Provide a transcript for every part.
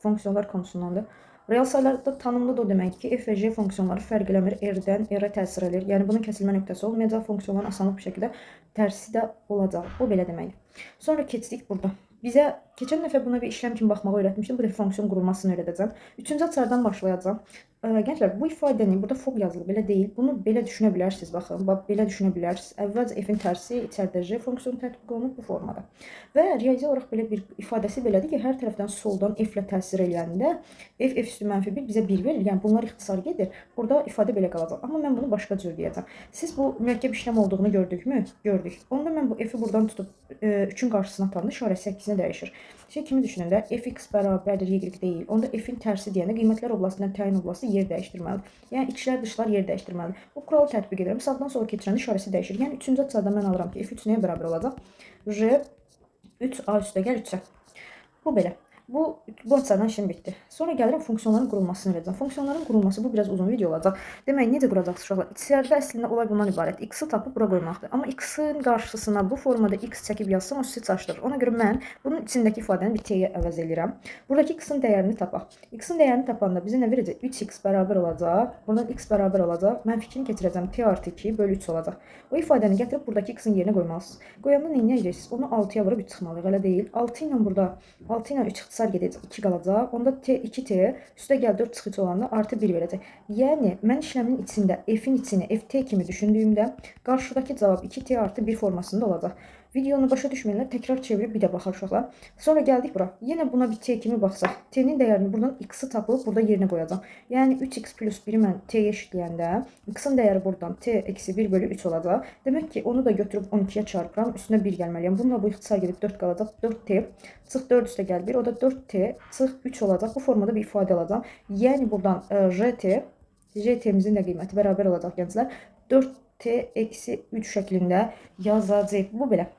fonksiyonlar konusundandır. Real sayılarda tanımlı da o demək ki, f və j fonksiyonları fərq eləmir, r-dən r-ə təsir edir. Yəni bunun kəsilmə nöqtəsi olmayacaq, fonksiyonların asanlıq bir şəkildə tərsi də olacaq. Bu belə deməkdir. Sonra keçdik burada. Bizə keçən dəfə buna bir işlem kimi baxmağı öyrətmişdim. Bu dəfə fonksiyon qurulmasını öyrədəcəm. 3-cü açardan başlayacağım. Gənclər, bu ifadəni burada fog yazılıb, belə deyil. Bunu belə düşünə bilərsiniz, baxın. Bax, belə düşünə bilərsiniz. Əvvəlcə f-in tərsi içəridə j funksiyonu tətbiq olunub bu formada. Və riyazi olaraq belə bir ifadəsi belədir ki, hər tərəfdən soldan f-lə təsir eləyəndə f üstü -1 bizə 1 verir. Yəni bunlar ixtisar gedir. Burada ifadə belə qalacaq. Amma mən bunu başqa cür deyəcəm. Siz bu mürəkkəb işlem olduğunu gördükmü? Gördük. Onda mən bu f-i buradan tutub 3-ün qarşısına atanda işarəsi 8-nə dəyişir. Kimi düşünəndə fx bərabərdir y deyil. Onda f-in tərsi deyəndə qiymətlər oblasından təyin oblasti yer dəyişdirməlidir. Yəni içlər dışlar yer dəyişdirməlidir. Bu kuralı tətbiq edirəm. Sağdan sola keçirəndə işarəsi dəyişir. Yəni 3-cü açardan mən alıram ki, f3 nəyə bərabər olacaq? J 3a üstə gəl 3-ə. Bu belə. Bu açardan işim bitdi. Sonra gəlirəm fonksiyonların qurulmasını öyrədəcəm. Fonksiyonların qurulması bu biraz uzun video olacaq. Demək, necə quracaqsınız uşaqlar? İçəridə əslində olay bundan ibarət. X-i tapıb bura qoymaqdır. Amma x-in qarşısına bu formada x çəkib yazsam, o sizi çaşdırır. Ona görə mən bunun içindəki ifadəni bir t-yə əvəz edirəm. Buradakı x-in dəyərini tapaq. X-in dəyərini tapanda bizə nə verəcək? 3x bərabər olacaq. Buradan x bərabər olacaq. Mən fikrini keçirəcəm. T artı 2 bölü 3 olacaq. O ifadəni gətirib buradakı x-in yerinə qoymalısınız. Qoyanda nə edəcəksiniz? Onu 6-ya vurub 3 çıxmalıyıq. Elə deyil. 6 ilə burada 6 ilə 3 ixtisar gedəcək. 2 qalacaq. Onda t 2t üstə gəl 4 çıxıcı olanda artı 1 verəcək. Yəni mən işləmin içində f-in içini ft kimi düşündüyümdə qarşıdakı cavab 2t artı 1 formasında olacaq. Videonu başa düşməyənlər təkrar çevirib bir də baxar uşaqlar. Sonra gəldik bura. Yenə buna bir t kimi baxsaq. T-nin dəyərini buradan x-i tapıb burada yerinə qoyacağam. Yəni 3x plus 1-i mən t-yə eşitləyəndə x-in dəyəri buradan t eksi 1 bölü 3 olacaq. Demək ki, onu da götürüb 12-yə çarpıram. Üstünə 1 gəlməliyəm. Bununla bu ixtisar gedib 4 qalacaq. 4t çıx 4 üstə gəl 1. O da 4t çıx 3 olacaq. Bu formada bir ifadə alacağam. Yəni buradan jt-mizin də qiyməti bərabər olacaq gənclər. 4t eksi 3 şəklində yazacaq. Bu belə.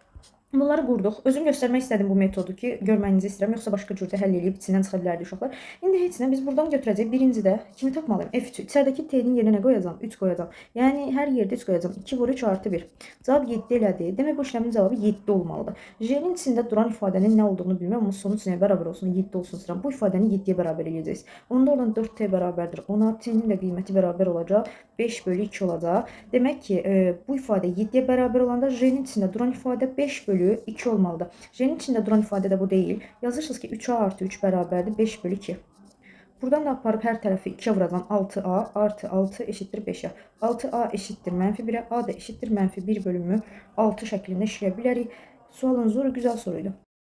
Bunları qurduq. Özüm göstərmək istədim bu metodu ki, görməyinizi istəyirəm. Yoxsa başqa cürdə həll edib içindən çıxa bilərdi uşaqlar. İndi heç nə biz buradan götürəcəyik. Birincidə kimi tapmalıyım? F3. İçəridəki t-nin yerinə qoyacağam? 3 qoyacağam. Yəni hər yerdə 3 qoyacağam. 2 vur 3 artı 1. Cavab 7 elədi. Demək bu işləmin cavabı 7 olmalıdır. J-nin içində duran ifadənin nə olduğunu bilmirəm, amma sonuç nəyə bərabər olsun? 7 olsun istəyirəm. Bu ifadəni 7-yə bərabər edəcəyiz. Onda oradan 4t bərabərdir. Ona t-nin də qiyməti bərabər olacaq. 5 bölü 2 olacaq. Demək ki, bu ifadə 7-yə bərabər olanda J-nin içində duran ifadə 5 bölü 2 olmalıdır. J-nin içində duran ifadə də bu deyil. Yazırsınız ki, 3a artı 3 bərabərdir 5 bölü 2. Buradan da aparıb hər tərəfi 2-yə vuracam. 6a artı 6 eşittir 5-ə. 6a eşittir -1-ə, a da eşittir -1 bölümü 6 şəklində işləyə bilərik. Sualın zoru, güzel soruydu.